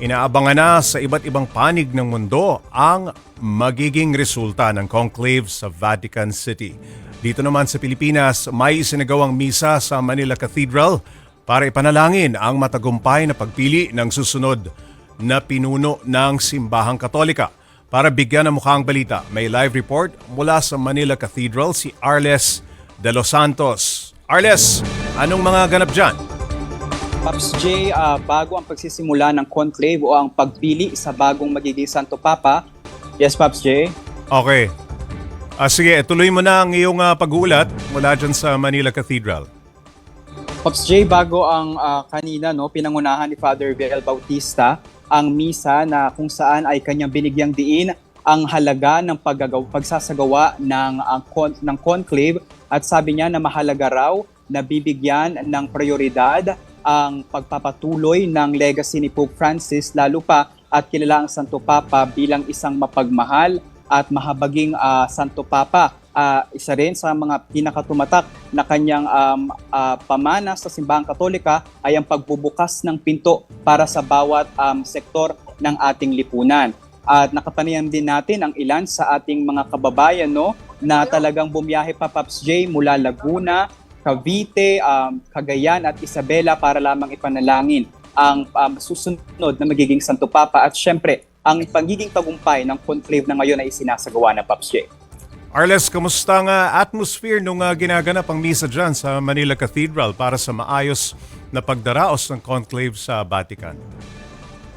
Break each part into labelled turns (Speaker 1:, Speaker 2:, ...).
Speaker 1: Inaabangan na sa iba't ibang panig ng mundo ang magiging resulta ng conclave sa Vatican City. Dito naman sa Pilipinas, may isinagawang misa sa Manila Cathedral para ipanalangin ang matagumpay na pagpili ng susunod na pinuno ng Simbahang Katolika. Para bigyan ng mukhang balita, may live report mula sa Manila Cathedral si Arles de los Santos. Arles, anong mga ganap dyan?
Speaker 2: Pops J, bago ang pagsisimula ng conclave o ang pagpili sa bagong magiging Santo Papa. Yes, Pops J?
Speaker 1: Okay. Sige, tuloy mo na ang iyong pag-uulat mula dyan sa Manila Cathedral.
Speaker 2: Pops J, bago ang kanina pinangunahan ni Father Biel Bautista ang misa na kung saan ay kanyang binigyang diin ang halaga ng pagsasagawa ng conclave at sabi niya na mahalaga raw na bibigyan ng prioridad ang pagpapatuloy ng legacy ni Pope Francis lalo pa at kilala ang Santo Papa bilang isang mapagmahal at mahabaging Santo Papa. Isa rin sa mga pinakatumatak na kanyang pamana sa Simbahang Katolika ay ang pagbubukas ng pinto para sa bawat sektor ng ating lipunan. At nakapanayan din natin ang ilan sa ating mga kababayan na talagang bumiyahe pa, Pops J, mula Laguna, Cavite, Cagayan at Isabela para lamang ipanalangin ang susunod na magiging Santo Papa at syempre ang pagiging tagumpay ng conclave na ngayon ay isinasagawa na, Pops J.
Speaker 1: Arles, kamusta ang atmosphere nung ginaganap ang misa dyan sa Manila Cathedral para sa maayos na pagdaraos ng conclave sa Vatican?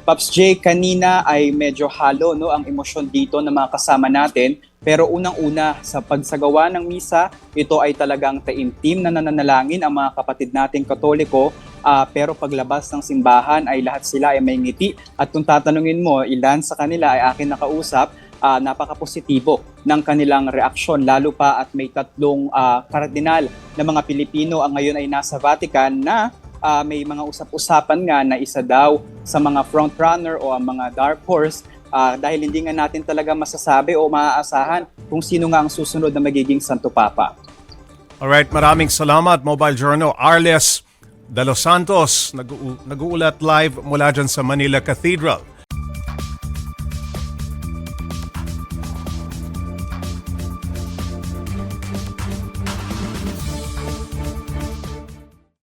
Speaker 2: Pops J, kanina ay medyo halo ang emosyon dito ng mga kasama natin. Pero unang-una sa pagsagawa ng misa, ito ay talagang taimtim na nananalangin ang mga kapatid nating Katoliko. Pero paglabas ng simbahan ay lahat sila ay may ngiti. At kung tatanungin mo, ilan sa kanila ay akin nakausap, napaka-positibo ng kanilang reaksyon. Lalo pa at may 3 kardinal na mga Pilipino ang ngayon ay nasa Vatican na may mga usap-usapan nga na isa daw sa mga frontrunner o ang mga dark horse dahil hindi nga natin talaga masasabi o maaasahan kung sino nga ang susunod na magiging Santo Papa.
Speaker 1: Alright, maraming salamat Mobile Journal. Arles de los Santos, nag-uulat live mula dyan sa Manila Cathedral.